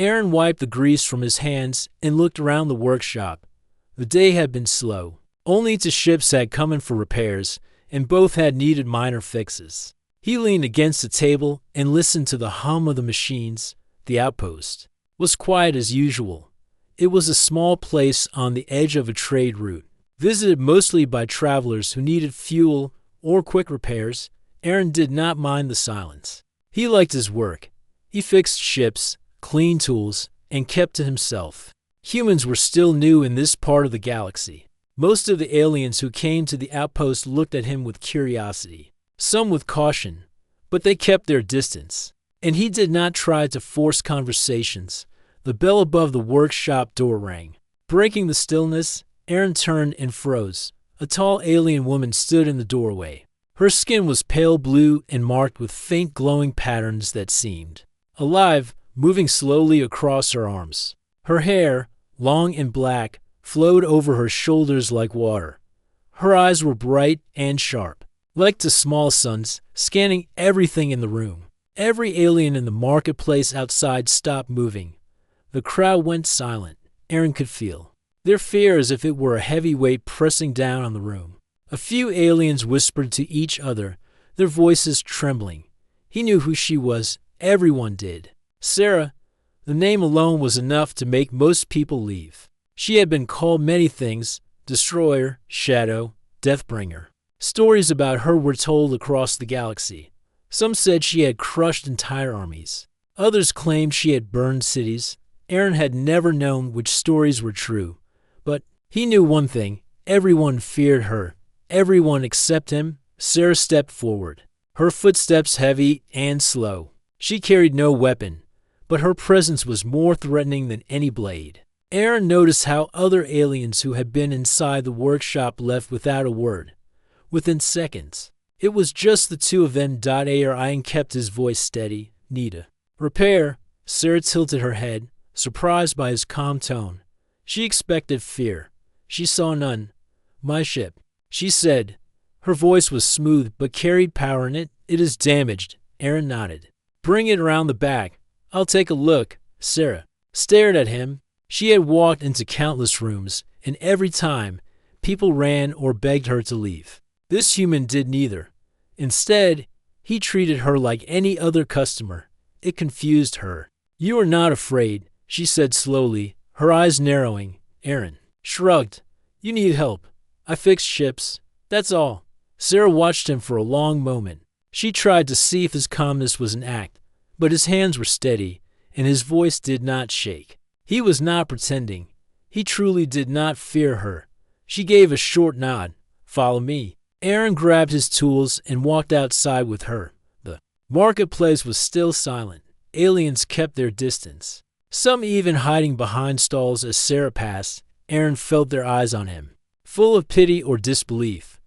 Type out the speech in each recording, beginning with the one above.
Aaron wiped the grease from his hands and looked around the workshop. The day had been slow. Only two ships had come in for repairs, and both had needed minor fixes. He leaned against the table and listened to the hum of the machines. The outpost was quiet as usual. It was a small place on the edge of a trade route, visited mostly by travelers who needed fuel or quick repairs. Aaron did not mind the silence. He liked his work. He fixed ships, cleaned tools, and kept to himself. Humans were still new in this part of the galaxy. Most of the aliens who came to the outpost looked at him with curiosity, some with caution, but they kept their distance. And he did not try to force conversations. The bell above the workshop door rang. Breaking the stillness, Aaron turned and froze. A tall alien woman stood in the doorway. Her skin was pale blue and marked with faint glowing patterns that seemed alive, moving slowly across her arms. Her hair, long and black, flowed over her shoulders like water. Her eyes were bright and sharp, like two small suns, scanning everything in the room. Every alien in the marketplace outside stopped moving. The crowd went silent. Aaron could feel their fear as if it were a heavy weight pressing down on the room. A few aliens whispered to each other, their voices trembling. He knew who she was. Everyone did. Sarah. The name alone was enough to make most people leave. She had been called many things: Destroyer, Shadow, Deathbringer. Stories about her were told across the galaxy. Some said she had crushed entire armies. Others claimed she had burned cities. Aaron had never known which stories were true. But he knew one thing: everyone feared her. Everyone except him. Sarah stepped forward, her footsteps heavy and slow. She carried no weapon, but her presence was more threatening than any blade. Aaron noticed how other aliens who had been inside the workshop left without a word. Within seconds, it was just the two of them. Aaron kept his voice steady. Nita. Repair. Sarah tilted her head, surprised by his calm tone. She expected fear. She saw none. My ship, she said. Her voice was smooth but carried power in it. It is damaged. Aaron nodded. Bring it around the back. I'll take a look. Sarah stared at him. She had walked into countless rooms, and every time, people ran or begged her to leave. This human did neither. Instead, he treated her like any other customer. It confused her. You are not afraid, she said slowly, her eyes narrowing. Aaron shrugged. You need help. I fixed ships. That's all. Sarah watched him for a long moment. She tried to see if his calmness was an act, but his hands were steady, and his voice did not shake. He was not pretending. He truly did not fear her. She gave a short nod. Follow me. Aaron grabbed his tools and walked outside with her. The marketplace was still silent. Aliens kept their distance, some even hiding behind stalls as Sarah passed. Aaron felt their eyes on him, full of pity or disbelief.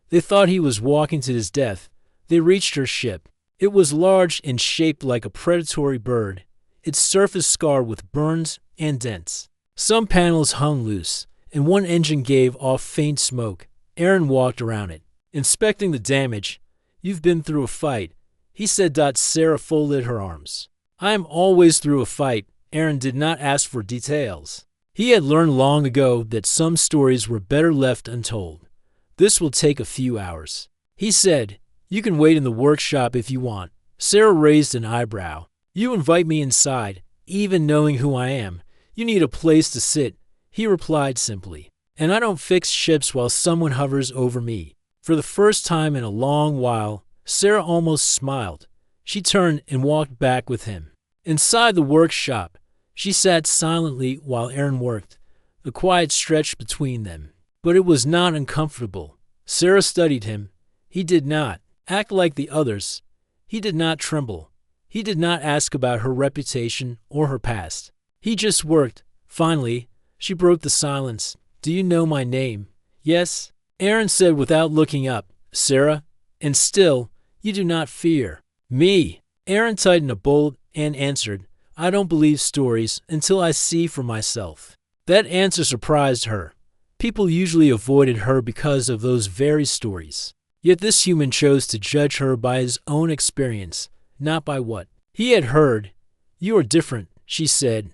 They thought he was walking to his death. They reached her ship. It was large and shaped like a predatory bird, its surface scarred with burns and dents. Some panels hung loose, and one engine gave off faint smoke. Aaron walked around it, inspecting the damage. You've been through a fight, he said. Sarah folded her arms. I am always through a fight. Aaron did not ask for details. He had learned long ago that some stories were better left untold. This will take a few hours, he said. You can wait in the workshop if you want. Sarah raised an eyebrow. You invite me inside, even knowing who I am. You need a place to sit, he replied simply. And I don't fix ships while someone hovers over me. For the first time in a long while, Sarah almost smiled. She turned and walked back with him. Inside the workshop, she sat silently while Aaron worked. The quiet stretched between them. But it was not uncomfortable. Sarah studied him. He did not act like the others. He did not tremble. He did not ask about her reputation or her past. He just worked. Finally, she broke the silence. Do you know my name? Yes, Aaron said without looking up. Sarah? And still, you do not fear me. Aaron tightened a bolt and answered, I don't believe stories until I see for myself. That answer surprised her. People usually avoided her because of those very stories. Yet this human chose to judge her by his own experience, not by what he had heard. You are different, she said.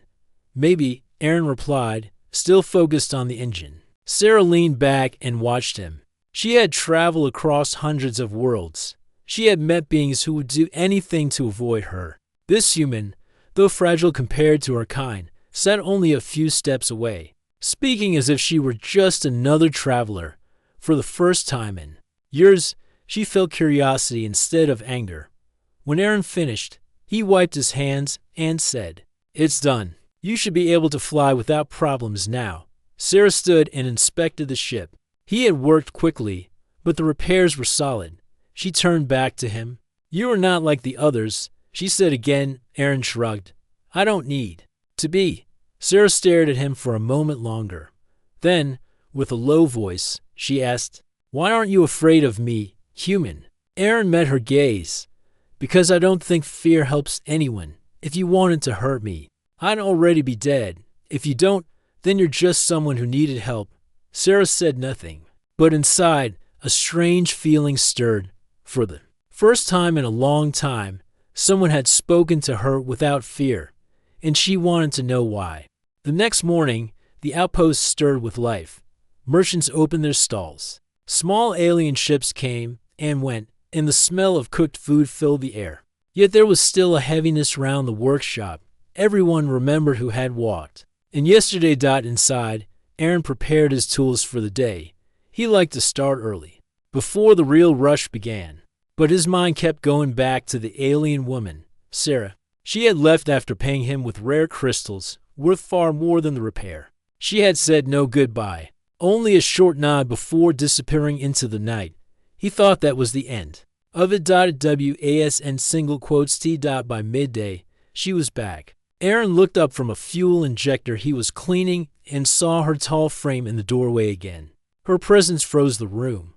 Maybe, Aaron replied, still focused on the engine. Sarah leaned back and watched him. She had traveled across hundreds of worlds. She had met beings who would do anything to avoid her. This human, though fragile compared to her kind, sat only a few steps away, speaking as if she were just another traveler. For the first time in years, she felt curiosity instead of anger. When Aaron finished, he wiped his hands and said, "It's done. You should be able to fly without problems now." Sarah stood and inspected the ship. He had worked quickly, but the repairs were solid. She turned back to him. "You are not like the others," she said again. Aaron shrugged. "I don't need to be." Sarah stared at him for a moment longer. Then, with a low voice, she asked, "Why aren't you afraid of me, human?" Aaron met her gaze. "Because I don't think fear helps anyone. If you wanted to hurt me, I'd already be dead. If you don't, then you're just someone who needed help." Sarah said nothing, but inside, a strange feeling stirred. For the first time in a long time, someone had spoken to her without fear, and she wanted to know why. The next morning, the outpost stirred with life. Merchants opened their stalls. Small alien ships came and went, and the smell of cooked food filled the air. Yet there was still a heaviness round the workshop. Everyone remembered who had walked. And yesterday. Inside, Aaron prepared his tools for the day. He liked to start early, before the real rush began. But his mind kept going back to the alien woman, Sarah. She had left after paying him with rare crystals, worth far more than the repair. She had said no goodbye, only a short nod before disappearing into the night. He thought that was the end of it. WASN single quotes T. By midday, she was back. Aaron looked up from a fuel injector he was cleaning and saw her tall frame in the doorway again. Her presence froze the room.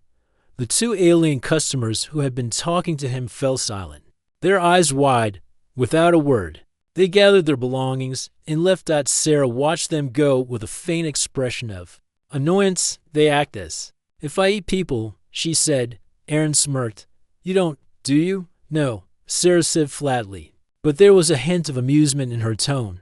The two alien customers who had been talking to him fell silent, their eyes wide, without a word. They gathered their belongings and left. Sarah watched them go with a faint expression of annoyance. "They act as if I eat people," she said. Aaron smirked. "You don't, do you?" "No," Sarah said flatly, but there was a hint of amusement in her tone.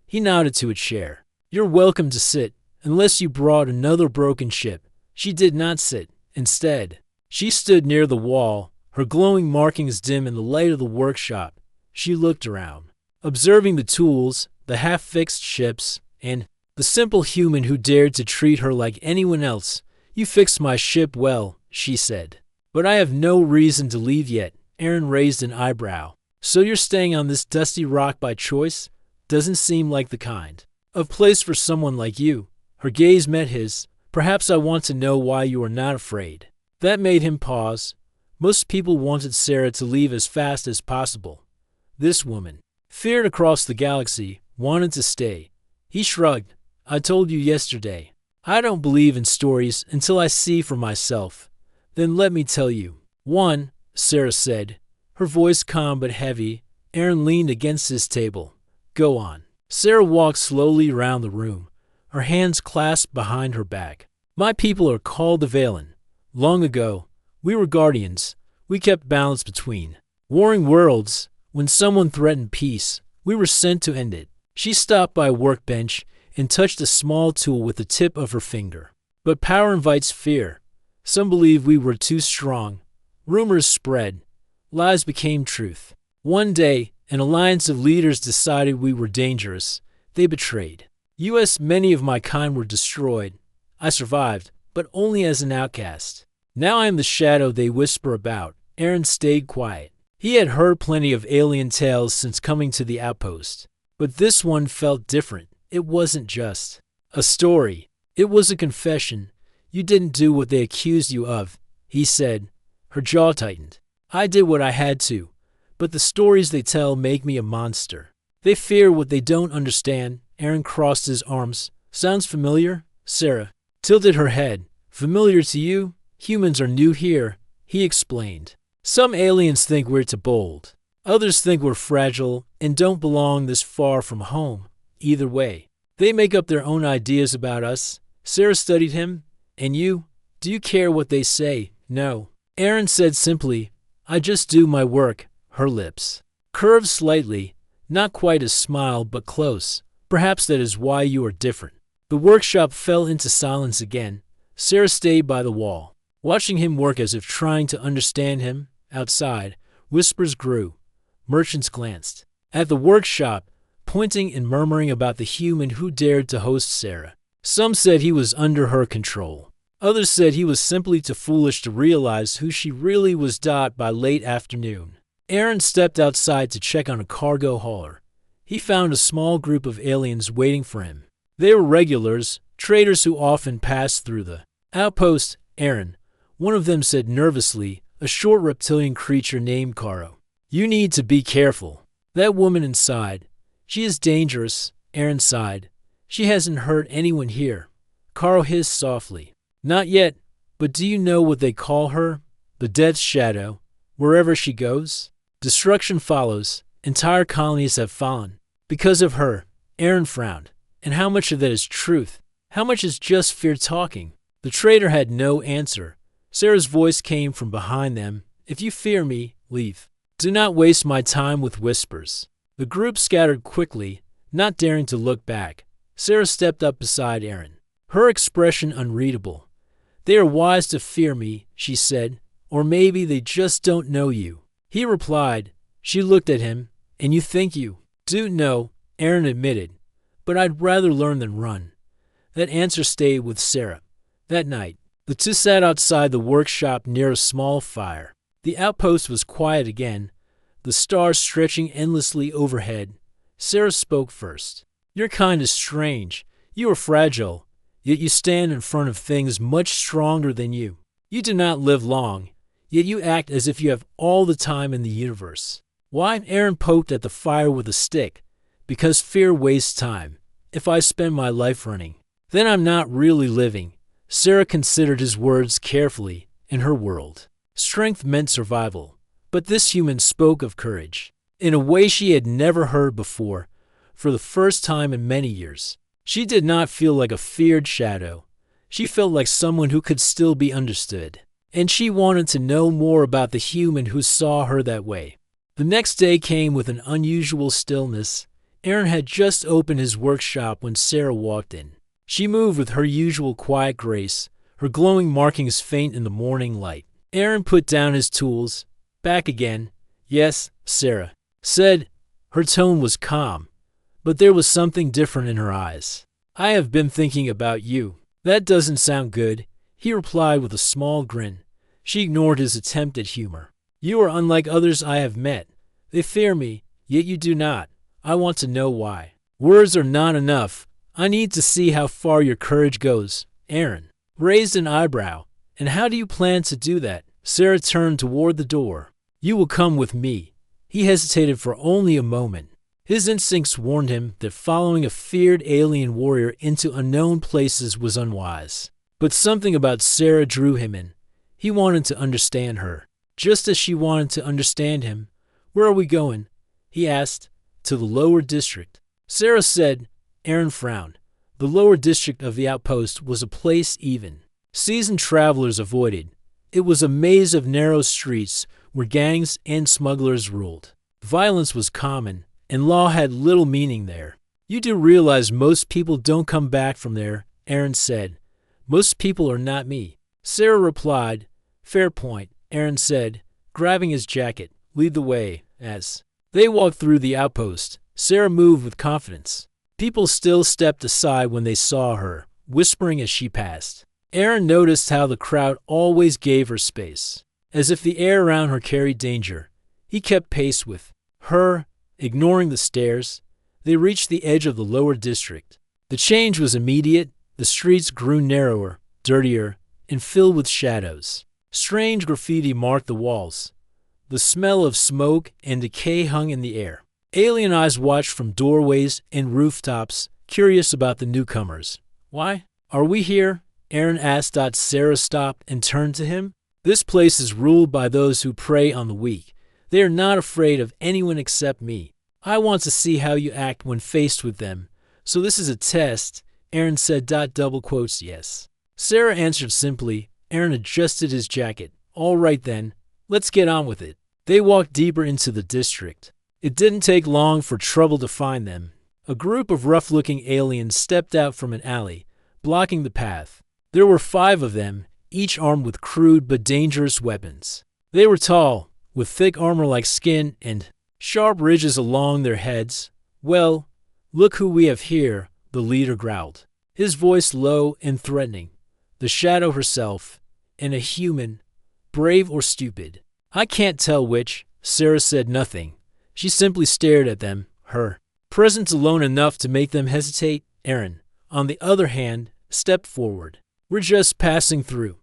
He nodded to a chair. "You're welcome to sit, unless you brought another broken ship." She did not sit. Instead, she stood near the wall, her glowing markings dim in the light of the workshop. She looked around, observing the tools, the half-fixed ships, and the simple human who dared to treat her like anyone else. "You fixed my ship well," she said. "But I have no reason to leave yet." Aaron raised an eyebrow. "So you're staying on this dusty rock by choice? Doesn't seem like the kind of place for someone like you." Her gaze met his. "Perhaps I want to know why you are not afraid." That made him pause. Most people wanted Sarah to leave as fast as possible. This woman, feared across the galaxy, wanted to stay. He shrugged. "I told you yesterday. I don't believe in stories until I see for myself." "Then let me tell you one," Sarah said, her voice calm but heavy. Aaron leaned against his table. "Go on." Sarah walked slowly around the room, her hands clasped behind her back. "My people are called the Valen. Long ago, we were guardians. We kept balance between warring worlds. When someone threatened peace, we were sent to end it." She stopped by a workbench and touched a small tool with the tip of her finger. "But power invites fear. Some believed we were too strong. Rumors spread. Lies became truth. One day, an alliance of leaders decided we were dangerous. They betrayed us. Many of my kind were destroyed. I survived, but only as an outcast. Now I am the shadow they whisper about." Aaron stayed quiet. He had heard plenty of alien tales since coming to the outpost, but this one felt different. It wasn't just a story. It was a confession. "You didn't do what they accused you of," he said. Her jaw tightened. "I did what I had to, but the stories they tell make me a monster. They fear what they don't understand." Aaron crossed his arms. "Sounds familiar?" Sarah tilted her head. "Familiar to you? Humans are new here," he explained. "Some aliens think we're too bold. Others think we're fragile and don't belong this far from home. Either way, they make up their own ideas about us." Sarah studied him. "And you? Do you care what they say?" "No." Aaron said simply. "I just do my work." Her lips curved slightly. Not quite a smile, but close. Perhaps that is why you are different. The workshop fell into silence again. Sarah stayed by the wall, watching him work as if trying to understand him. Outside, whispers grew. Merchants glanced at the workshop, pointing and murmuring about the human who dared to host Sarah. Some said he was under her control. Others said he was simply too foolish to realize who she really was. By late afternoon, Aaron stepped outside to check on a cargo hauler. He found a small group of aliens waiting for him. They were regulars, traders who often passed through the outpost. Aaron, one of them said nervously, a short reptilian creature named Karo. You need to be careful. That woman inside. She is dangerous. Aaron sighed. She hasn't hurt anyone here. Karo hissed softly. Not yet, but do you know what they call her? The Death Shadow. Wherever she goes, destruction follows. Entire colonies have fallen. Because of her. Aaron frowned. And how much of that is truth? How much is just fear talking? The trader had no answer. Sarah's voice came from behind them. If you fear me, leave. Do not waste my time with whispers. The group scattered quickly, not daring to look back. Sarah stepped up beside Aaron, her expression unreadable. They are wise to fear me, she said, or maybe they just don't know you. He replied. She looked at him. And you think you do know, Aaron admitted, but I'd rather learn than run. That answer stayed with Sarah. That night, the two sat outside the workshop near a small fire. The outpost was quiet again, the stars stretching endlessly overhead. Sarah spoke first. Your kind is strange. You are fragile, yet you stand in front of things much stronger than you. You do not live long, yet you act as if you have all the time in the universe. Why? Aaron poked at the fire with a stick. Because fear wastes time. If I spend my life running, then I'm not really living. Sarah considered his words carefully. In her world, strength meant survival. But this human spoke of courage, in a way she had never heard before. For the first time in many years, she did not feel like a feared shadow. She felt like someone who could still be understood. And she wanted to know more about the human who saw her that way. The next day came with an unusual stillness. Aaron had just opened his workshop when Sarah walked in. She moved with her usual quiet grace, her glowing markings faint in the morning light. Aaron put down his tools. Back again. Yes, Sarah said. Her tone was calm, but there was something different in her eyes. I have been thinking about you. That doesn't sound good, he replied with a small grin. She ignored his attempt at humor. You are unlike others I have met. They fear me, yet you do not. I want to know why. Words are not enough. I need to see how far your courage goes. Aaron raised an eyebrow. And how do you plan to do that? Sarah turned toward the door. You will come with me. He hesitated for only a moment. His instincts warned him that following a feared alien warrior into unknown places was unwise. But something about Sarah drew him in. He wanted to understand her, just as she wanted to understand him. Where are we going? He asked. To the lower district. Sarah said. Aaron frowned. The lower district of the outpost was a place even seasoned travelers avoided. It was a maze of narrow streets where gangs and smugglers ruled. Violence was common, and law had little meaning there. You do realize most people don't come back from there, Aaron said. Most people are not me. Sarah replied. Fair point, Aaron said, grabbing his jacket. Lead the way. As they walked through the outpost, Sarah moved with confidence. People still stepped aside when they saw her, whispering as she passed. Aaron noticed how the crowd always gave her space, as if the air around her carried danger. He kept pace with her, ignoring the stares. They reached the edge of the lower district. The change was immediate. The streets grew narrower, dirtier, and filled with shadows. Strange graffiti marked the walls. The smell of smoke and decay hung in the air. Alien eyes watched from doorways and rooftops, curious about the newcomers. Why are we here? Aaron asked. Sarah stopped and turned to him. This place is ruled by those who prey on the weak. They are not afraid of anyone except me. I want to see how you act when faced with them. So this is a test, Aaron said. Double quotes, yes. Sarah answered simply. Aaron adjusted his jacket. All right then, let's get on with it. They walked deeper into the district. It didn't take long for trouble to find them. A group of rough-looking aliens stepped out from an alley, blocking the path. There were 5 of them, each armed with crude but dangerous weapons. They were tall, with thick armor like skin and sharp ridges along their heads. "Well, look who we have here," the leader growled, his voice low and threatening. "The Shadow herself, and a human, brave or stupid." "I can't tell which." Sarah said nothing. She simply stared at them, her presence alone enough to make them hesitate. Aaron, on the other hand, stepped forward. "We're just passing through.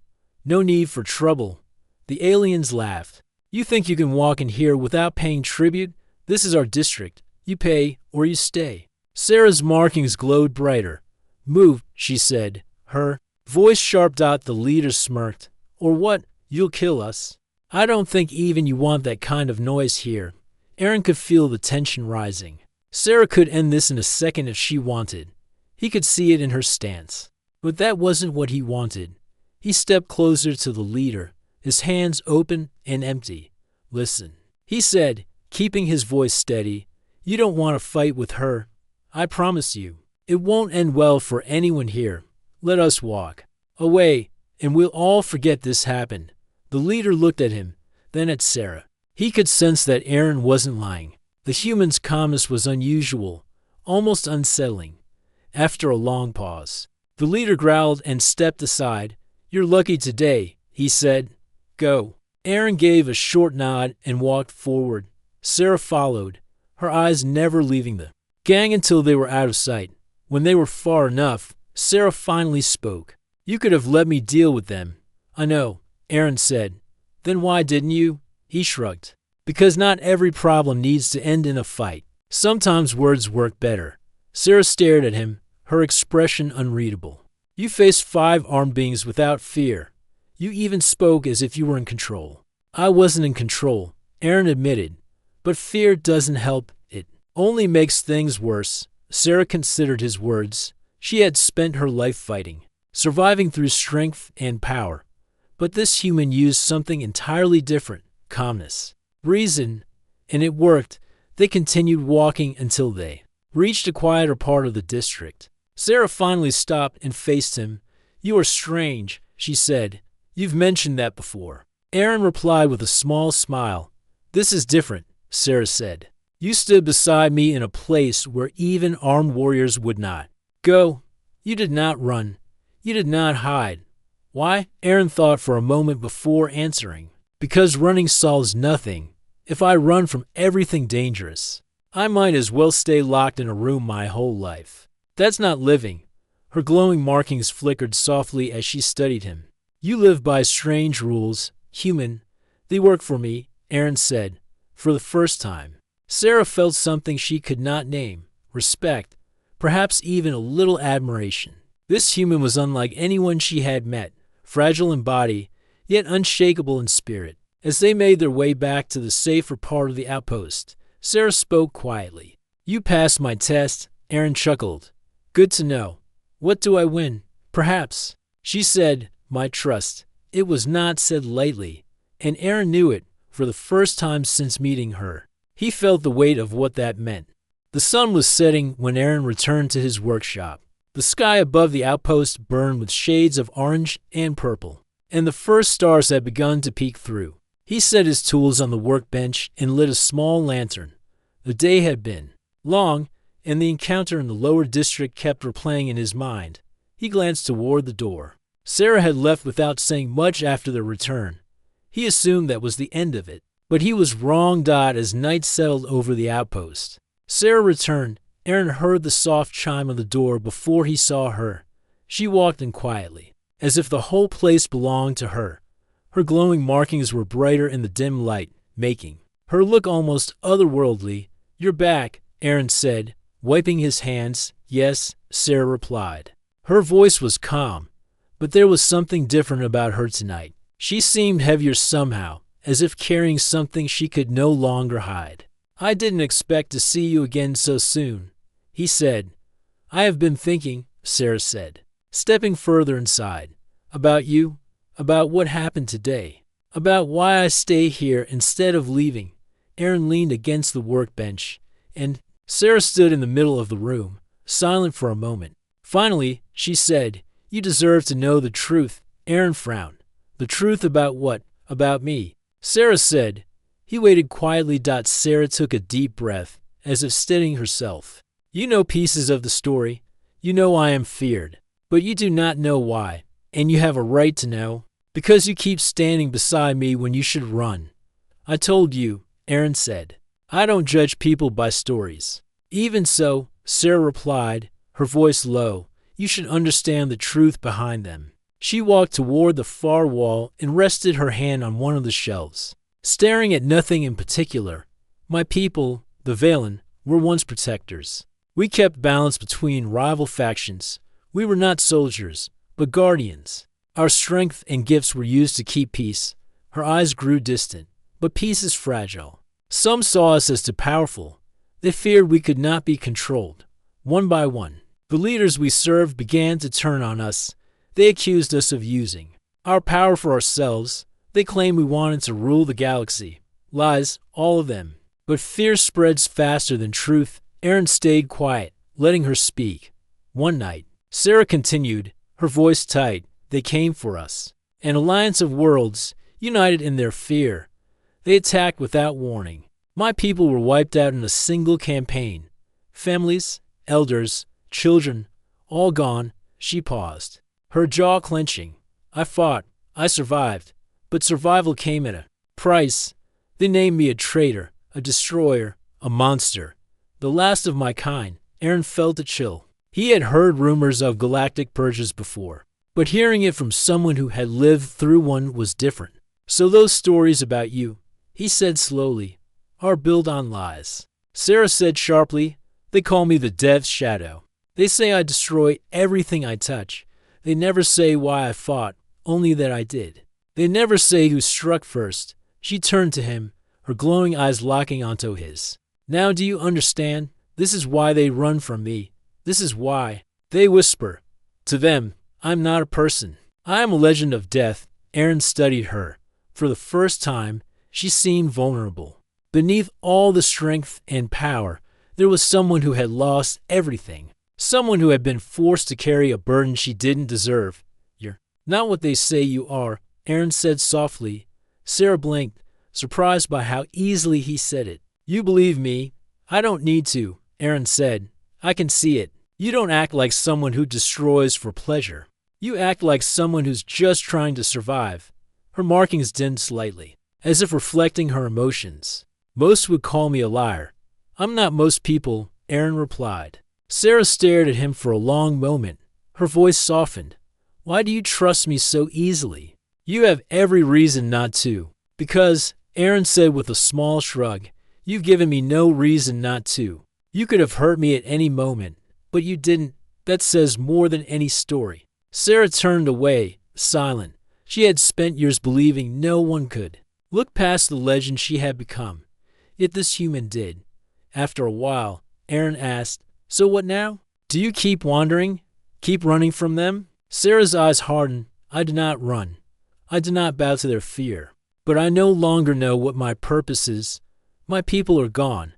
No need for trouble." The aliens laughed. "You think you can walk in here without paying tribute? This is our district. You pay or you stay." Sarah's markings glowed brighter. "Move," she said, her voice sharp. The leader smirked. "Or what? You'll kill us." "I don't think even you want that kind of noise here." Aaron could feel the tension rising. Sarah could end this in a second if she wanted. He could see it in her stance. But that wasn't what he wanted. He stepped closer to the leader, his hands open and empty. "Listen," he said, keeping his voice steady. "You don't want to fight with her. I promise you. It won't end well for anyone here. Let us walk away, and we'll all forget this happened." The leader looked at him, then at Sarah. He could sense that Aaron wasn't lying. The human's calmness was unusual, almost unsettling. After a long pause, the leader growled and stepped aside. "You're lucky today," he said. "Go." Aaron gave a short nod and walked forward. Sarah followed, her eyes never leaving the gang until they were out of sight. When they were far enough, Sarah finally spoke. "You could have let me deal with them." "I know," Aaron said. "Then why didn't you?" He shrugged. "Because not every problem needs to end in a fight. Sometimes words work better." Sarah stared at him, her expression unreadable. "You faced 5 armed beings without fear. You even spoke as if you were in control." "I wasn't in control," Aaron admitted. "But fear doesn't help. It only makes things worse." Sarah considered his words. She had spent her life fighting, surviving through strength and power. But this human used something entirely different: calmness, reason, and it worked. They continued walking until they reached a quieter part of the district. Sarah finally stopped and faced him. "You are strange," she said. "You've mentioned that before." Aaron replied with a small smile. "This is different," Sarah said. "You stood beside me in a place where even armed warriors would not go. You did not run. You did not hide." "Why?" Aaron thought for a moment before answering. "Because running solves nothing. If I run from everything dangerous, I might as well stay locked in a room my whole life. That's not living." Her glowing markings flickered softly as she studied him. "You live by strange rules, human." "They work for me," Aaron said, for the first time. Sarah felt something she could not name: respect, perhaps even a little admiration. This human was unlike anyone she had met, fragile in body, yet unshakable in spirit. As they made their way back to the safer part of the outpost, Sarah spoke quietly. "You passed my test," Aaron chuckled. "Good to know. What do I win?" "Perhaps," she said, "my trust." It was not said lightly, and Aaron knew it for the first time since meeting her. He felt the weight of what that meant. The sun was setting when Aaron returned to his workshop. The sky above the outpost burned with shades of orange and purple, and the first stars had begun to peek through. He set his tools on the workbench and lit a small lantern. The day had been long, and the encounter in the lower district kept replaying in his mind. He glanced toward the door. Sarah had left without saying much after their return. He assumed that was the end of it, but he was wrong. As night settled over the outpost, Sarah returned. Aaron heard the soft chime on the door before he saw her. She walked in quietly, as if the whole place belonged to her. Her glowing markings were brighter in the dim light, making her look almost otherworldly. "You're back," Aaron said, wiping his hands. "Yes," Sarah replied. Her voice was calm, but there was something different about her tonight. She seemed heavier somehow, as if carrying something she could no longer hide. "I didn't expect to see you again so soon," he said. "I have been thinking," Sarah said, stepping further inside, "about you, about what happened today, about why I stay here instead of leaving." Aaron leaned against the workbench, and Sarah stood in the middle of the room, silent for a moment. Finally, she said, "You deserve to know the truth." Aaron frowned. "The truth about what? About me?" Sarah said. He waited quietly. Sarah took a deep breath, as if steadying herself. "You know pieces of the story. You know I am feared. But you do not know why, and you have a right to know, because you keep standing beside me when you should run." "I told you," Aaron said. "I don't judge people by stories." "Even so," Sarah replied, her voice low, "you should understand the truth behind them." She walked toward the far wall and rested her hand on one of the shelves, staring at nothing in particular. "My people, the Valen, were once protectors. We kept balance between rival factions. We were not soldiers, but guardians. Our strength and gifts were used to keep peace." Her eyes grew distant. "But peace is fragile. Some saw us as too powerful. They feared we could not be controlled. One by one, the leaders we served began to turn on us. They accused us of using our power for ourselves. They claimed we wanted to rule the galaxy. Lies, all of them. But fear spreads faster than truth." Aaron stayed quiet, letting her speak. "One night," Sarah continued, her voice tight, "they came for us. An alliance of worlds, united in their fear. They attacked without warning. My people were wiped out in a single campaign. Families, elders, children, all gone." She paused, her jaw clenching. "I fought. I survived. But survival came at a price. They named me a traitor, a destroyer, a monster. The last of my kind." Aaron felt a chill. He had heard rumors of galactic purges before, but hearing it from someone who had lived through one was different. "So those stories about you," he said slowly, "are built on lies." Sarah said sharply, "They call me the Death's Shadow. They say I destroy everything I touch. They never say why I fought, only that I did. They never say who struck first." She turned to him, her glowing eyes locking onto his. "Now do you understand? This is why they run from me. This is why they whisper. To them, I'm not a person. I am a legend of death." Aaron studied her. For the first time, she seemed vulnerable. Beneath all the strength and power, there was someone who had lost everything. Someone who had been forced to carry a burden she didn't deserve. "You're not what they say you are," Aaron said softly. Sarah blinked, surprised by how easily he said it. "You believe me?" "I don't need to," Aaron said. "I can see it. You don't act like someone who destroys for pleasure. You act like someone who's just trying to survive." Her markings dimmed slightly, as if reflecting her emotions. "Most would call me a liar." "I'm not most people," Aaron replied. Sarah stared at him for a long moment. Her voice softened. "Why do you trust me so easily?" "You have every reason not to." "Because," Aaron said with a small shrug, "you've given me no reason not to. You could have hurt me at any moment, but you didn't. That says more than any story." Sarah turned away, silent. She had spent years believing no one could look past the legend she had become. Yet this human did. After a while, Aaron asked, "So what now? Do you keep wandering? Keep running from them?" Sarah's eyes hardened. "I do not run. I do not bow to their fear. But I no longer know what my purpose is. My people are gone.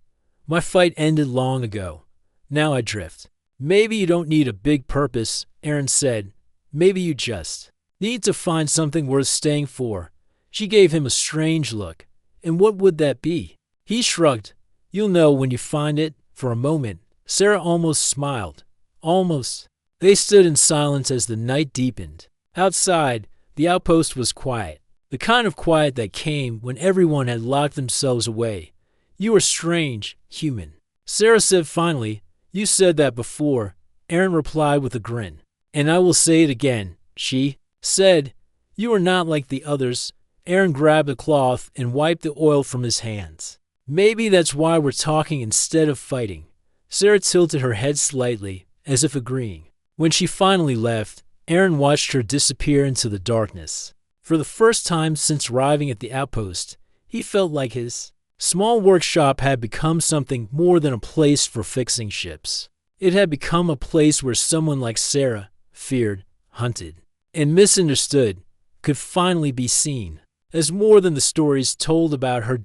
My fight ended long ago. Now I drift." "Maybe you don't need a big purpose," Aaron said. "Maybe you just need to find something worth staying for." She gave him a strange look. "And what would that be?" He shrugged. "You'll know when you find it." For a moment, Sarah almost smiled. Almost. They stood in silence as the night deepened. Outside, the outpost was quiet. The kind of quiet that came when everyone had locked themselves away. "You are strange, human." Sarah said finally, "You said that before." Aaron replied with a grin. "And I will say it again." She said, "You are not like the others." Aaron grabbed a cloth and wiped the oil from his hands. "Maybe that's why we're talking instead of fighting." Sarah tilted her head slightly, as if agreeing. When she finally left, Aaron watched her disappear into the darkness. For the first time since arriving at the outpost, he felt like his small workshop had become something more than a place for fixing ships. It had become a place where someone like Sarah, feared, hunted, and misunderstood, could finally be seen. as more than the stories told about her,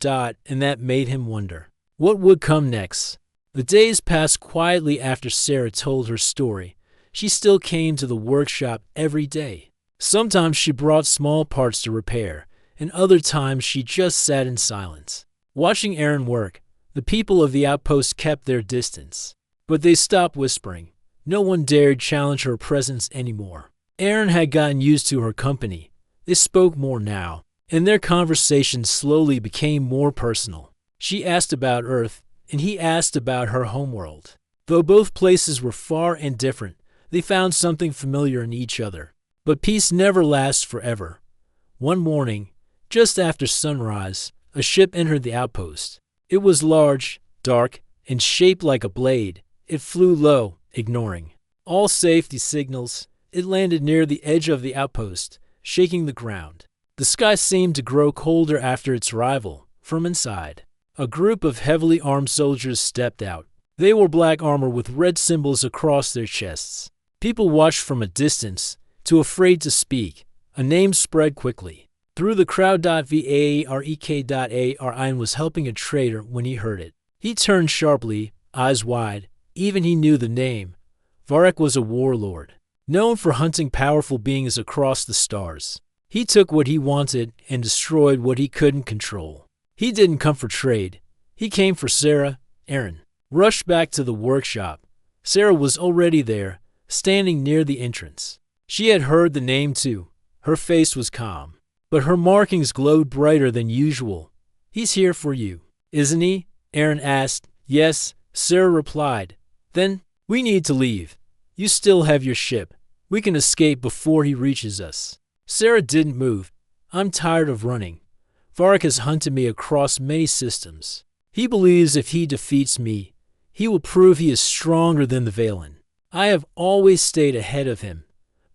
and that made him wonder what would come next. The days passed quietly after Sarah told her story. She still came to the workshop every day. Sometimes she brought small parts to repair, and other times she just sat in silence, watching Aaron work. The people of the outpost kept their distance, but they stopped whispering. No one dared challenge her presence anymore. Aaron had gotten used to her company. They spoke more now, and their conversations slowly became more personal. She asked about Earth, and he asked about her homeworld. Though both places were far and different, they found something familiar in each other. But peace never lasts forever. One morning, just after sunrise, a ship entered the outpost. It was large, dark, and shaped like a blade. It flew low, ignoring all safety signals. It landed near the edge of the outpost, shaking the ground. The sky seemed to grow colder after its arrival. From inside, a group of heavily armed soldiers stepped out. They wore black armor with red symbols across their chests. People watched from a distance, too afraid to speak. A name spread quickly through the crowd. Varek was helping a trader when he heard it. He turned sharply, eyes wide. Even he knew the name. Varek was a warlord, known for hunting powerful beings across the stars. He took what he wanted and destroyed what he couldn't control. He didn't come for trade. He came for Sarah. Aaron rushed back to the workshop. Sarah was already there, standing near the entrance. She had heard the name too. Her face was calm, but her markings glowed brighter than usual. "He's here for you, isn't he?" Aaron asked. "Yes," Sarah replied. "Then we need to leave. You still have your ship. We can escape before he reaches us." Sarah didn't move. "I'm tired of running. Varek has hunted me across many systems. He believes if he defeats me, he will prove he is stronger than the Valen. I have always stayed ahead of him,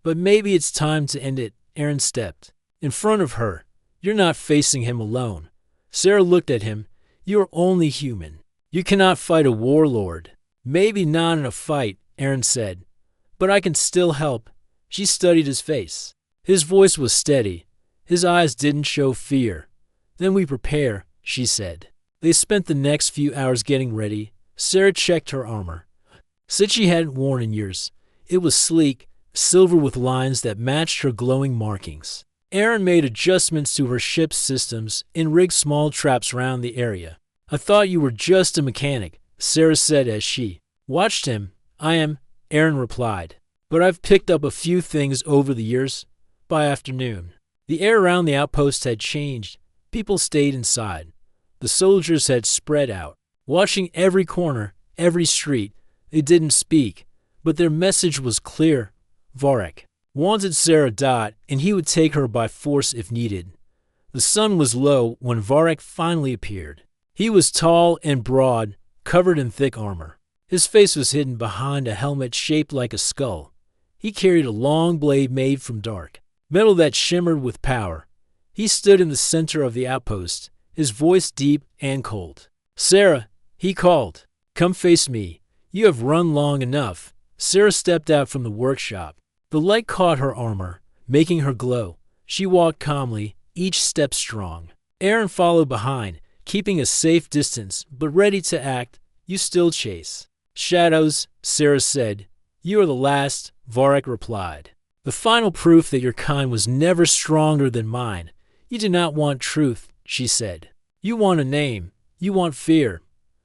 but maybe it's time to end it." Aaron stepped in front of her. "You're not facing him alone." Sarah looked at him. "You are only human. You cannot fight a warlord." "Maybe not in a fight," Aaron said, "but I can still help." She studied his face. His voice was steady. His eyes didn't show fear. "Then we prepare," she said. They spent the next few hours getting ready. Sarah checked her armor. Said she hadn't worn in years. It was sleek, silver with lines that matched her glowing markings. Aaron made adjustments to her ship's systems and rigged small traps around the area. "I thought you were just a mechanic," Sarah said as she watched him. "I am," Aaron replied, "but I've picked up a few things over the years." By afternoon, the air around the outpost had changed. People stayed inside. The soldiers had spread out, watching every corner, every street. They didn't speak, but their message was clear. Varek wanted Sarah, and he would take her by force if needed. The sun was low when Varek finally appeared. He was tall and broad, covered in thick armor. His face was hidden behind a helmet shaped like a skull. He carried a long blade made from dark metal that shimmered with power. He stood in the center of the outpost, his voice deep and cold. "Sarah," he called, "come face me. You have run long enough." Sarah stepped out from the workshop. The light caught her armor, making her glow. She walked calmly, each step strong. Aaron followed behind, keeping a safe distance, but ready to act. "You still chase shadows," Sarah said. "You are the last," Varek replied. "The final proof that your kind was never stronger than mine. You do not want truth," she said. "You want a name. You want fear.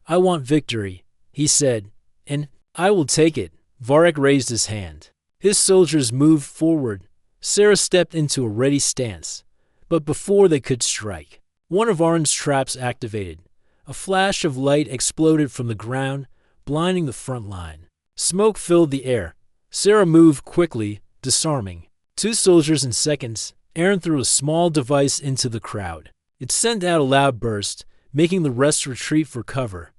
I want victory," he said. "And I will take it." Varek raised his hand. His soldiers moved forward. Sarah stepped into a ready stance. But before they could strike, one of Aaron's traps activated. A flash of light exploded from the ground, blinding the front line. Smoke filled the air. Sarah moved quickly, disarming 2 soldiers in seconds. Aaron threw a small device into the crowd. It sent out a loud burst, making the rest retreat for cover.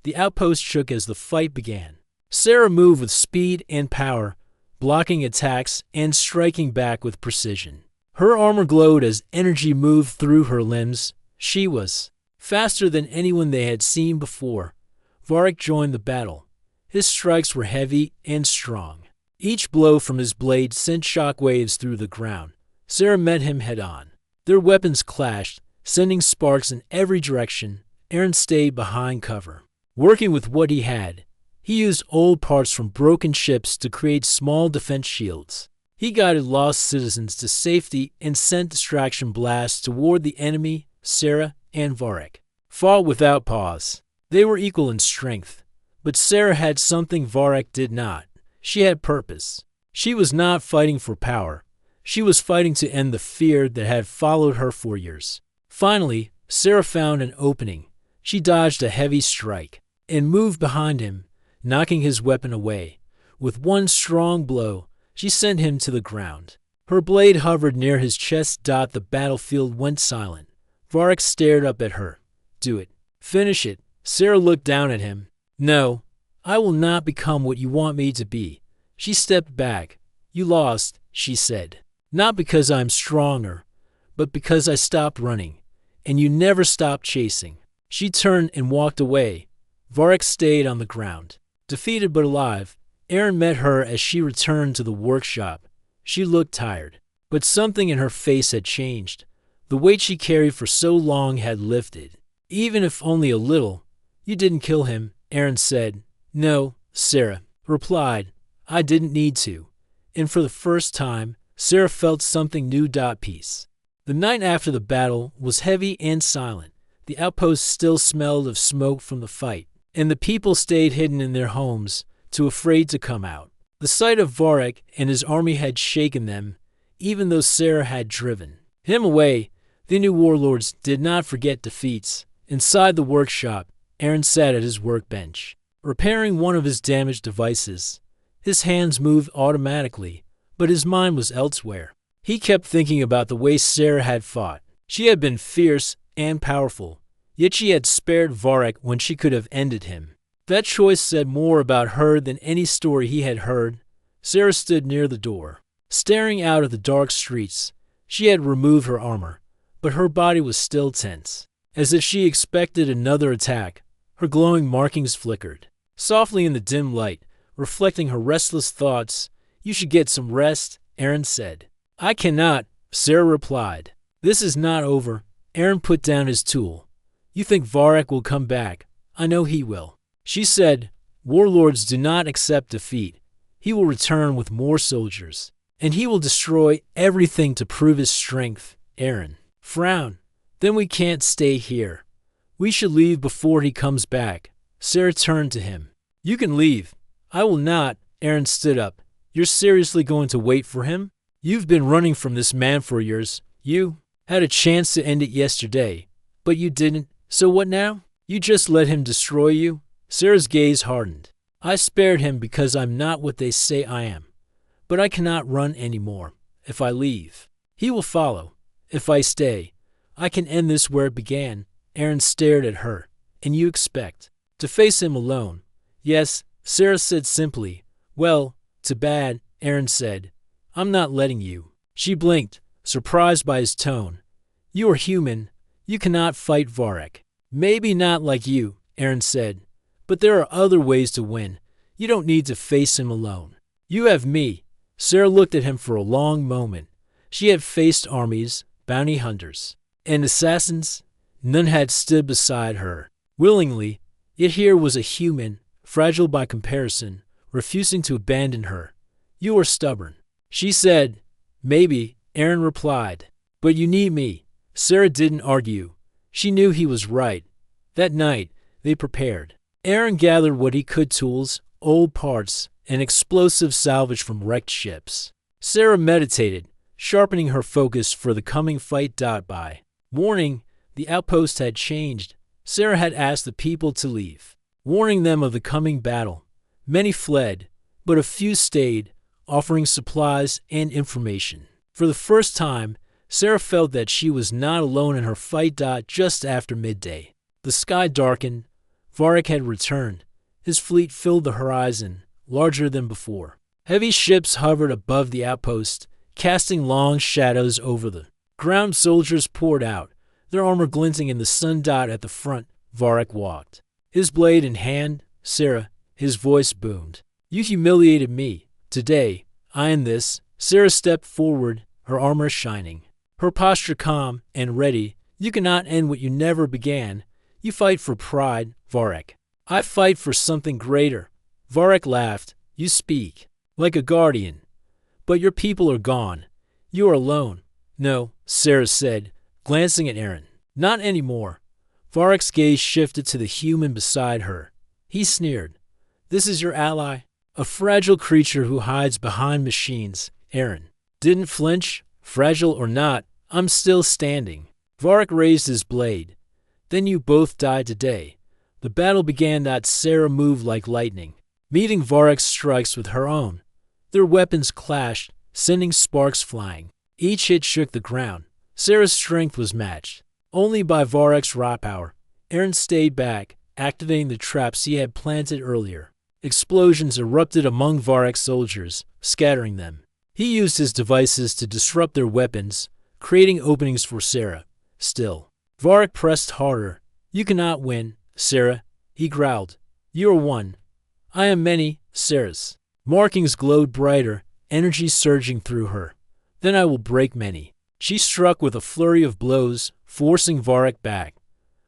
The outpost shook as the fight began. Sarah moved with speed and power, blocking attacks and striking back with precision. Her armor glowed as energy moved through her limbs. She was faster than anyone they had seen before. Varek joined the battle. His strikes were heavy and strong. Each blow from his blade sent shockwaves through the ground. Sarah met him head-on. Their weapons clashed, sending sparks in every direction. Aaron stayed behind cover. Working with what he had, he used old parts from broken ships to create small defense shields. He guided lost citizens to safety and sent distraction blasts toward the enemy. Sarah and Varric fought without pause. They were equal in strength, but Sarah had something Varric did not. She had purpose. She was not fighting for power. She was fighting to end the fear that had followed her for years. Finally, Sarah found an opening. She dodged a heavy strike and moved behind him, knocking his weapon away. With one strong blow, she sent him to the ground. Her blade hovered near his chest. The battlefield went silent. Varric stared up at her. "Do it. Finish it." Sarah looked down at him. "No, I will not become what you want me to be." She stepped back. "You lost," she said. "Not because I'm stronger, but because I stopped running, and you never stopped chasing." She turned and walked away. Varric stayed on the ground. Defeated but alive, Aaron met her as she returned to the workshop. She looked tired, but something in her face had changed. The weight she carried for so long had lifted. "Even if only a little." "You didn't kill him," Aaron said. "No," Sarah replied. "I didn't need to." And for the first time, Sarah felt something new. Peace. The night after the battle was heavy and silent. The outpost still smelled of smoke from the fight, and the people stayed hidden in their homes, too afraid to come out. The sight of Varric and his army had shaken them, even though Sarah had driven him away. The new warlords did not forget defeats. Inside the workshop, Aaron sat at his workbench, repairing one of his damaged devices. His hands moved automatically, but his mind was elsewhere. He kept thinking about the way Sarah had fought. She had been fierce and powerful, yet she had spared Varric when she could have ended him. That choice said more about her than any story he had heard. Sarah stood near the door, staring out at the dark streets. She had removed her armor, but her body was still tense, as if she expected another attack. Her glowing markings flickered softly in the dim light, reflecting her restless thoughts. "You should get some rest," Aaron said. "I cannot," Sarah replied. "This is not over." Aaron put down his tool. "You think Varric will come back? I know he will." She said, "Warlords do not accept defeat. He will return with more soldiers, and he will destroy everything to prove his strength." Aaron frowned. "Then we can't stay here. We should leave before he comes back." Sarah turned to him. "You can leave." "I will not." Aaron stood up. "You're seriously going to wait for him? You've been running from this man for years. You had a chance to end it yesterday, but you didn't. So what now? You just let him destroy you?" Sarah's gaze hardened. "I spared him because I'm not what they say I am. But I cannot run anymore. If I leave, he will follow. If I stay, I can end this where it began." Aaron stared at her. "And you expect to face him alone?" "Yes," Sarah said simply. "Well, too bad," Aaron said. "I'm not letting you." She blinked, surprised by his tone. "You are human. You cannot fight Varric." "Maybe not like you," Aaron said. "But there are other ways to win. You don't need to face him alone. You have me." Sarah looked at him for a long moment. She had faced armies, bounty hunters, and assassins. None had stood beside her willingly, yet here was a human, fragile by comparison, refusing to abandon her. "You are stubborn," she said. "Maybe," Aaron replied. "But you need me." Sarah didn't argue. She knew he was right. That night, they prepared. Aaron gathered what he could: tools, old parts, and explosive salvage from wrecked ships. Sarah meditated, sharpening her focus for the coming fight. By morning, the outpost had changed. Sarah had asked the people to leave, warning them of the coming battle. Many fled, but a few stayed, offering supplies and information. For the first time, Sarah felt that she was not alone in her fight. Just after midday, the sky darkened. Varric had returned. His fleet filled the horizon, larger than before. Heavy ships hovered above the outpost, casting long shadows over the ground. Soldiers poured out, their armor glinting in the sun. At the front, Varric walked, his blade in hand. "Sarah," his voice boomed. "You humiliated me. Today, I end this." Sarah stepped forward, her armor shining. her posture calm and ready. You cannot end what you never began. You fight for pride, Varek. I fight for something greater. Varek laughed. You speak like a guardian. But your people are gone. You are alone. No, Sarah said, glancing at Aaron. Not anymore. Varek's gaze shifted to the human beside her. He sneered. This is your ally? A fragile creature who hides behind machines. Aaron didn't flinch. Fragile or not, I'm still standing. Varek raised his blade. Then you both died today. The battle began that Sarah moved like lightning, meeting Varek's strikes with her own. Their weapons clashed, sending sparks flying. Each hit shook the ground. Sarah's strength was matched only by Varek's raw power. Aaron stayed back, activating the traps he had planted earlier. Explosions erupted among Varek's soldiers, scattering them. He used his devices to disrupt their weapons, creating openings for Sarah. Still, Varek pressed harder. You cannot win, Sarah, he growled. You are one. I am many, Sarah's. Markings glowed brighter, energy surging through her. Then I will break many. She struck with a flurry of blows, forcing Varek back.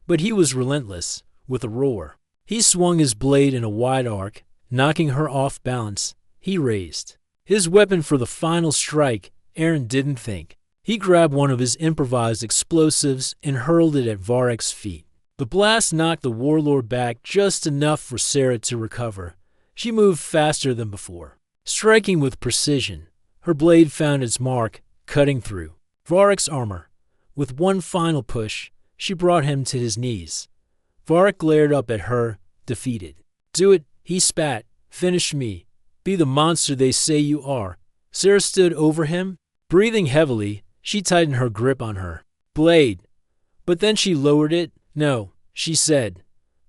But he was relentless. With a roar, he swung his blade in a wide arc, knocking her off balance. He raised his weapon for the final strike. Aaron didn't think. He grabbed one of his improvised explosives and hurled it at Varek's feet. The blast knocked the warlord back just enough for Sarah to recover. She moved faster than before, striking with precision. Her blade found its mark, cutting through Varek's armor. With one final push, she brought him to his knees. Varek glared up at her, defeated. Do it, he spat. Finish me. Be the monster they say you are. Sarah stood over him. Breathing heavily, she tightened her grip on her blade. But then she lowered it. No, she said.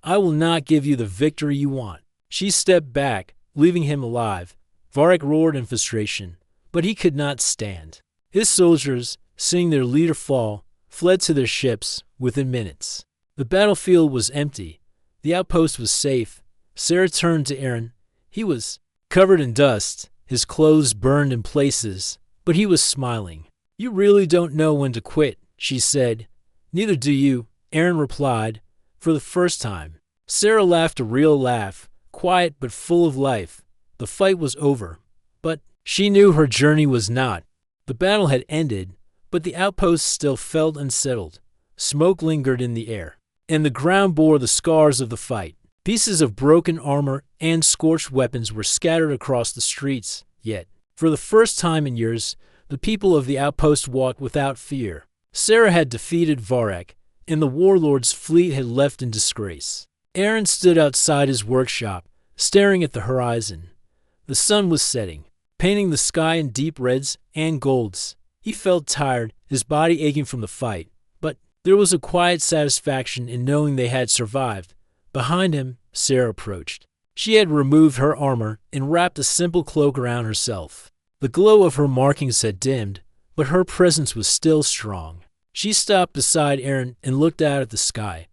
I will not give you the victory you want. She stepped back, leaving him alive. Varek roared in frustration, but he could not stand. His soldiers, seeing their leader fall, fled to their ships within minutes. The battlefield was empty. The outpost was safe. Sarah turned to Aaron. He was covered in dust, his clothes burned in places, but he was smiling. You really don't know when to quit, she said. Neither do you, Aaron replied, for the first time. Sarah laughed a real laugh, quiet but full of life. The fight was over, but she knew her journey was not. The battle had ended, but the outpost still felt unsettled. Smoke lingered in the air, and the ground bore the scars of the fight. Pieces of broken armor and scorched weapons were scattered across the streets, yet, for the first time in years, the people of the outpost walked without fear. Sarah had defeated Varek, and the warlord's fleet had left in disgrace. Aaron stood outside his workshop, staring at the horizon. The sun was setting, painting the sky in deep reds and golds. He felt tired, his body aching from the fight, but there was a quiet satisfaction in knowing they had survived. Behind him, Sarah approached. She had removed her armor and wrapped a simple cloak around herself. The glow of her markings had dimmed, but her presence was still strong. She stopped beside Aaron and looked out at the sky.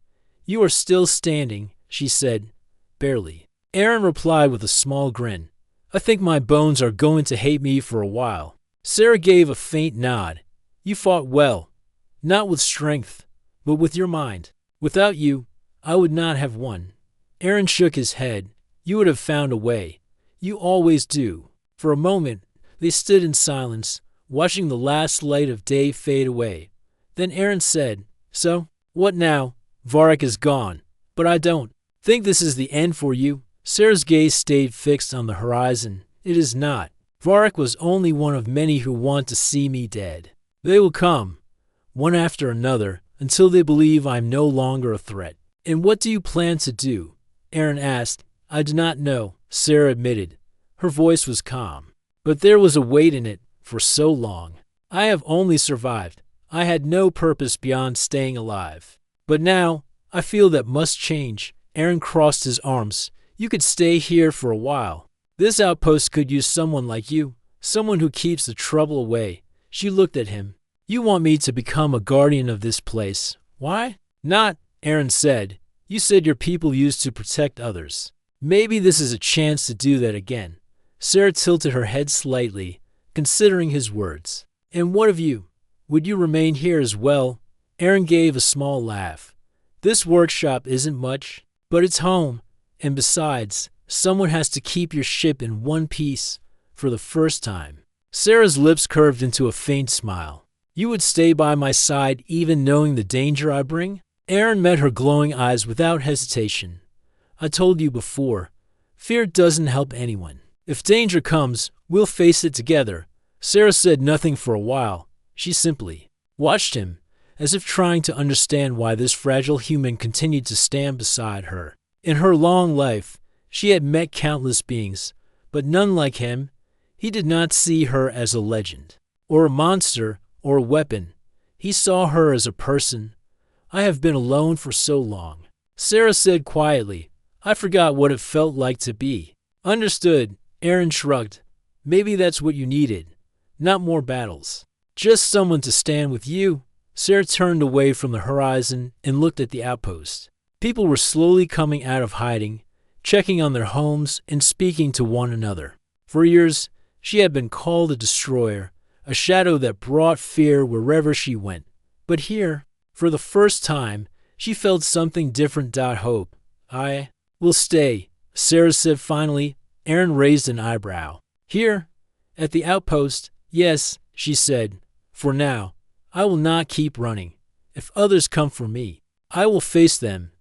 You are still standing, she said, barely. Aaron replied with a small grin. I think my bones are going to hate me for a while. Sarah gave a faint nod. You fought well, not with strength, but with your mind. Without you, I would not have won. Aaron shook his head. You would have found a way. You always do. For a moment, they stood in silence, watching the last light of day fade away. Then Aaron said, So, what now? Varek is gone, but I don't think this is the end for you. Sarah's gaze stayed fixed on the horizon. It is not. Varek was only one of many who want to see me dead. They will come, one after another, until they believe I am no longer a threat. And what do you plan to do? Aaron asked. I do not know, Sarah admitted. Her voice was calm, but there was a weight in it. For so long, I have only survived. I had no purpose beyond staying alive. But now, I feel that must change. Aaron crossed his arms. You could stay here for a while. This outpost could use someone like you, someone who keeps the trouble away. She looked at him. You want me to become a guardian of this place. Why? Not, Aaron said. You said your people used to protect others. Maybe this is a chance to do that again. Sarah tilted her head slightly, considering his words. And what of you? Would you remain here as well? Aaron gave a small laugh. This workshop isn't much, but it's home. And besides, someone has to keep your ship in one piece for the first time. Sarah's lips curved into a faint smile. You would stay by my side even knowing the danger I bring? Aaron met her glowing eyes without hesitation. I told you before, fear doesn't help anyone. If danger comes, we'll face it together. Sarah said nothing for a while. She simply watched him, as if trying to understand why this fragile human continued to stand beside her. In her long life, she had met countless beings, but none like him. He did not see her as a legend, or a monster, or a weapon. He saw her as a person. I have been alone for so long, Sarah said quietly. I forgot what it felt like to be. Understood, Aaron shrugged. Maybe that's what you needed. Not more battles. Just someone to stand with you. Sarah turned away from the horizon and looked at the outpost. People were slowly coming out of hiding, checking on their homes and speaking to one another. For years, she had been called a destroyer, a shadow that brought fear wherever she went. But here, for the first time, she felt something different. Hope. I will stay, Sarah said finally. Aaron raised an eyebrow. Here, at the outpost, yes, she said. For now, I will not keep running. If others come for me, I will face them.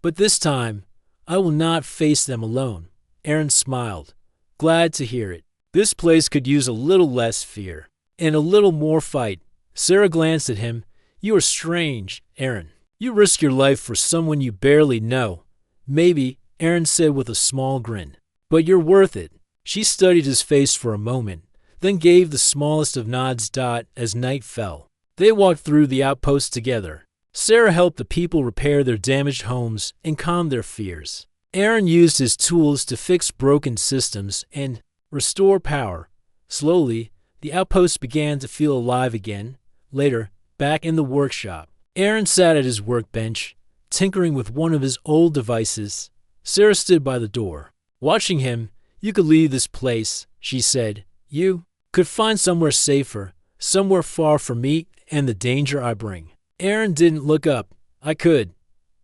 But this time, I will not face them alone. Aaron smiled, glad to hear it. This place could use a little less fear and a little more fight. Sarah glanced at him. You are strange, Aaron. You risk your life for someone you barely know. Maybe, Aaron said with a small grin. But you're worth it. She studied his face for a moment, then gave the smallest of nods. As night fell, they walked through the outpost together. Sarah helped the people repair their damaged homes and calm their fears. Aaron used his tools to fix broken systems and restore power. Slowly, the outpost began to feel alive again. Later, back in the workshop, Aaron sat at his workbench, tinkering with one of his old devices. Sarah stood by the door, watching him. You could leave this place, she said. You could find somewhere safer, somewhere far from me and the danger I bring. Aaron didn't look up. I could,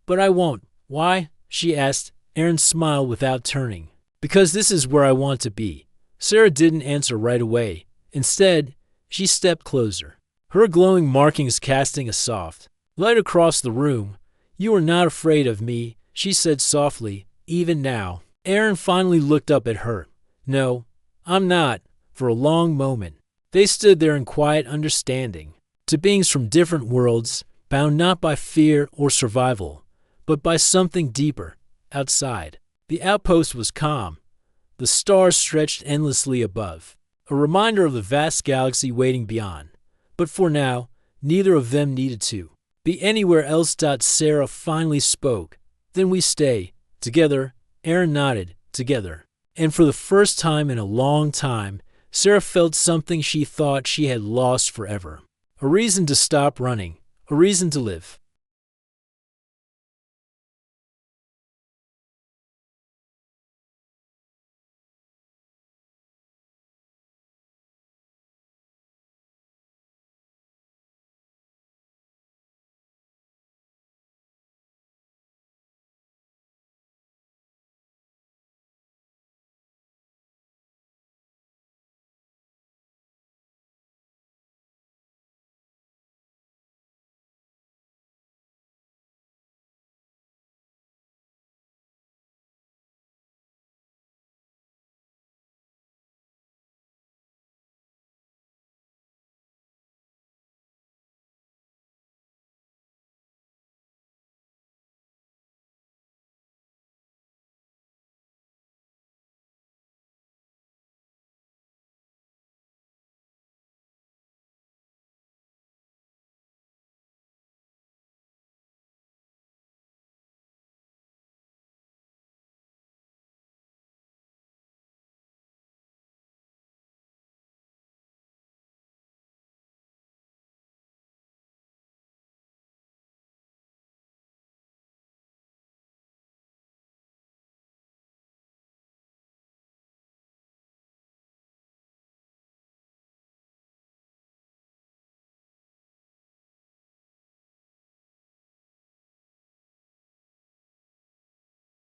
but I won't. Why? She asked. Aaron smiled without turning. Because this is where I want to be. Sarah didn't answer right away. Instead, she stepped closer, her glowing markings casting a soft light across the room. You are not afraid of me, she said softly, even now. Aaron finally looked up at her. No, I'm not. For a long moment, they stood there in quiet understanding. To beings from different worlds, bound not by fear or survival, but by something deeper, outside. The outpost was calm. The stars stretched endlessly above, a reminder of the vast galaxy waiting beyond. But for now, neither of them needed to be anywhere else. Sarah finally spoke. Then we stay. Together. Aaron nodded. Together. And for the first time in a long time, Sarah felt something she thought she had lost forever. A reason to stop running. A reason to live.